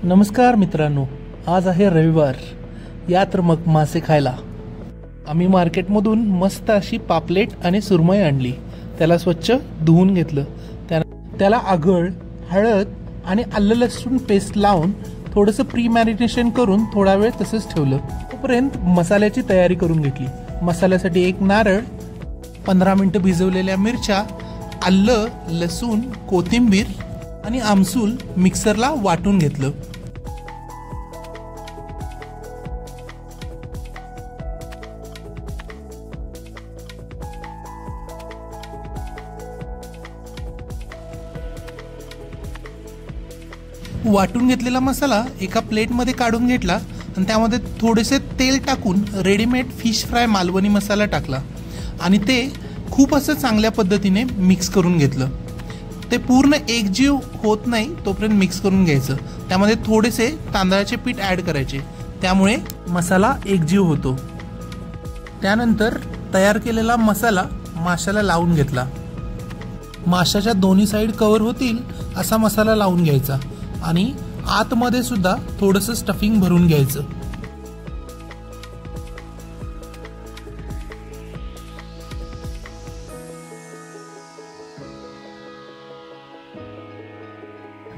नमस्कार मित्रांनो, आज आहे रविवार. या तर मग मासे खायला. आम्ही मार्केटमधून मस्त अशी पापलेट आणि सुरमई आणली. त्याला स्वच्छ धुवून घेतलं. त्याला आगळ, हळद आणि आलं लसूण पेस्ट लावून थोडंसं प्री मॅरिनेशन करून थोडा वेळ तसंच ठेवलं. तोपर्यंत मसाल्याची तयारी करून घेतली. मसाल्यासाठी एक नारळ, 15 मिनिटं भिजवलेल्या मिरच्या, आलं, लसूण, कोथिंबीर आणि आमसूल मिक्सरला वाटून घेतलं. वाटून घेतलेला मसाला एका प्लेटमध्ये काढून घेतला आणि त्यामध्ये थोडेसे तेल टाकून रेडीमेड फिश फ्राय मालवणी मसाला टाकला आणि ते खूप असं चांगल्या पद्धतीने मिक्स करून घेतलं. ते पूर्ण एकजीव होत नाही तोपर्यंत मिक्स करून घ्यायचं. त्यामध्ये थोडेसे तांदळाचे पीठ ॲड करायचे, त्यामुळे मसाला एकजीव होतो. त्यानंतर तयार केलेला मसाला माशाला लावून घेतला. माशाच्या दोन्ही साईड कव्हर होतील असा मसाला लावून घ्यायचा आणि आतमध्ये सुद्धा थोडंसं स्टफिंग भरून घ्यायचं.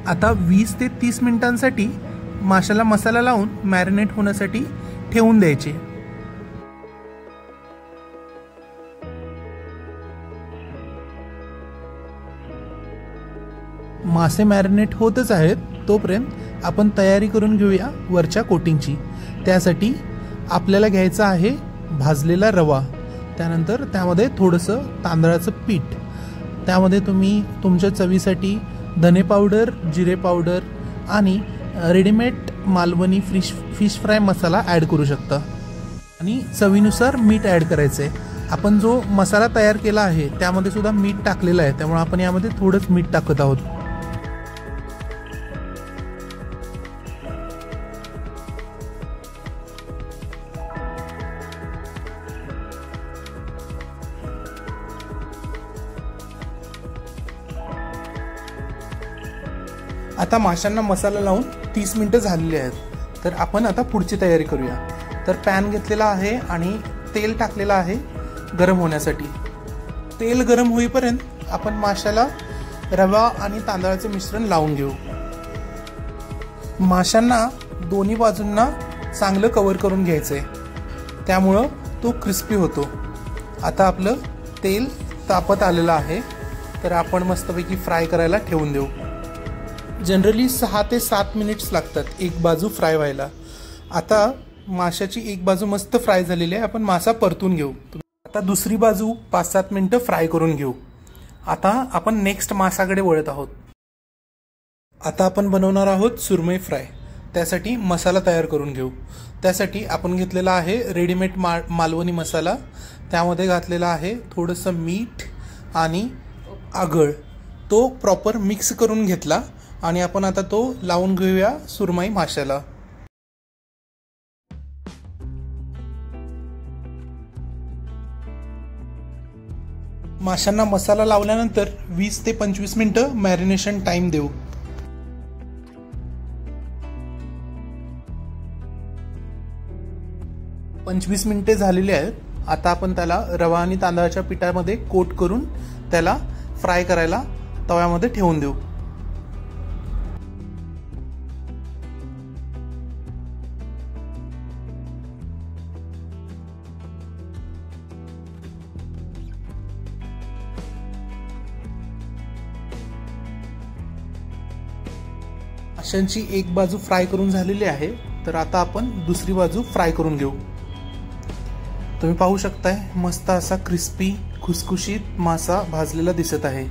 आता 20 ते 30 मिनिटांसाठी माशाला मसाला लावून मॅरिनेट होण्यासाठी ठेवून द्यायचे. मासे मॅरिनेट होतच आहेत तोपर्यंत आपण तयारी करून घेऊया वरच्या कोटिंगची. त्यासाठी आपल्याला घ्यायचा आहे भाजलेला रवा, त्यानंतर त्यामध्ये थोडंसं तांदळाचं पीठ, त्यामध्ये तुम्ही तुमच्या चवीसाठी धने पावडर, जिरे पावडर आणि रेडीमेड मालवणी फिश फ्राय मसाला ॲड करू शकता आणि चवीनुसार मीठ ॲड करायचं आहे. आपण जो मसाला तयार केला आहे त्यामध्ये सुद्धा मीठ टाकलेलं आहे, त्यामुळे आपण यामध्ये थोडंच मीठ टाकत आहोत. आता माशांना मसाला लावून 30 मिनिटं झालेली आहेत, तर आपण आता पुढची तयारी करूया. तर पॅन घेतलेला आहे आणि तेल टाकलेलं आहे गरम होण्यासाठी. तेल गरम होईपर्यंत आपण माशाला रवा आणि तांदळाचे मिश्रण लावून घेऊ. माशांना दोन्ही बाजूंना चांगलं कव्हर करून घ्यायचं आहे, त्यामुळं तो क्रिस्पी होतो. आता आपलं तेल तापत आलेलं आहे, तर आपण मस्तपैकी फ्राय करायला ठेवून देऊ. जनरली 6 ते 7 मिनिट्स लागतात एक बाजू फ्राय व्हायला. आता माशाची एक बाजू मस्त फ्राय झालेली आहे, आपण मासा परतून घेऊ. आता दुसरी बाजू 5-7 मिनिटं फ्राय करून घेऊ. आता आपण नेक्स्ट मासाकडे वळत आहोत. आता आपण बनवणार आहोत सुरमई फ्राय. त्यासाठी मसाला तयार करून घेऊ. त्यासाठी आपण घेतलेला आहे रेडीमेड मालवणी मसाला. त्यामध्ये घातलेला आहे थोडंसं मीठ आणि आगळ. तो प्रॉपर मिक्स करून घेतला आणि आपण आता तो लावून घेऊया सुरमई माशाला. माशांना मसाला लावल्यानंतर 20 ते 25 मिनिटं मॅरिनेशन टाइम देऊ. पंचवीस मिनिटे झालेली आहेत. आता आपण त्याला रवा आणि तांदळाच्या पिठामध्ये कोट करून त्याला फ्राय करायला तव्यामध्ये ठेवून देऊ. माशांची एक बाजू फ्राय करून झालेली आहे, तर आता आपण दुसरी बाजू फ्राय करून घेऊ. तुम्ही पाहू शकताय मस्त असा क्रिस्पी खुसखुशीत मासा भाजलेला दिसत आहे.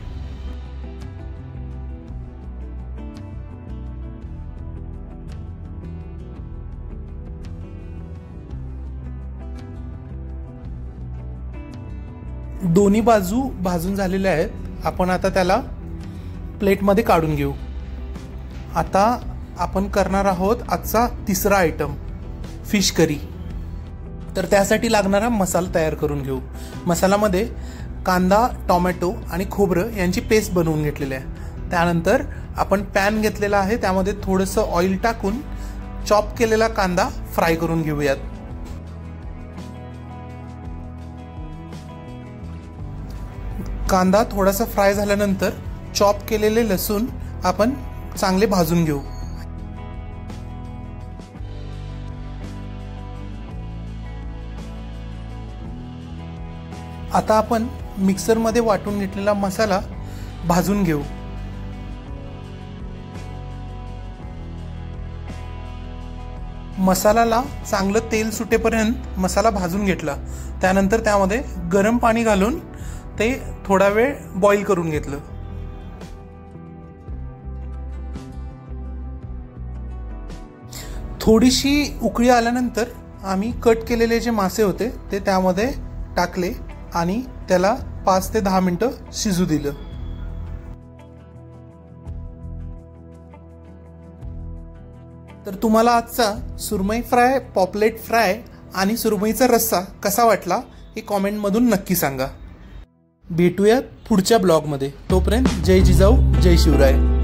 दोन्ही बाजू भाजून झालेल्या आहेत. आपण आता त्याला प्लेटमध्ये काढून घेऊ. आता आपण करणार आहोत आजचा तिसरा आयटम, फिश करी. तर त्यासाठी लागणारा मसाला तयार करून घेऊ. मसाल्यामध्ये कांदा, टोमॅटो आणि खोबरं यांची पेस्ट बनवून घेतलेली आहे. त्यानंतर आपण पॅन घेतलेला आहे, त्यामध्ये थोडंसं ऑइल टाकून चॉप केलेला कांदा फ्राय करून घेऊयात. कांदा थोडासा फ्राय झाल्यानंतर चॉप केलेले लसूण आपण चांगले भाजून घेऊ. आता आपण मिक्सरमध्ये वाटून घेतलेला मसाला भाजून घेऊ. मसाल्याला चांगलं तेल सुटेपर्यंत मसाला भाजून घेतला. त्यानंतर त्यामध्ये गरम पाणी घालून ते थोडा वेळ बॉईल करून घेतलं. थोडीशी उकळी आल्यानंतर आम्ही कट केलेले जे मासे होते ते त्यामध्ये टाकले आणि त्याला 5 ते 10 मिनिटं शिजू दिलं. तर तुम्हाला आजचा सुरमई फ्राय, पॉपलेट फ्राय आणि सुरमईचा रस्सा कसा वाटला हे कॉमेंटमधून नक्की सांगा. भेटूयात पुढच्या ब्लॉगमध्ये. तोपर्यंत जय जिजाऊ, जय शिवराय.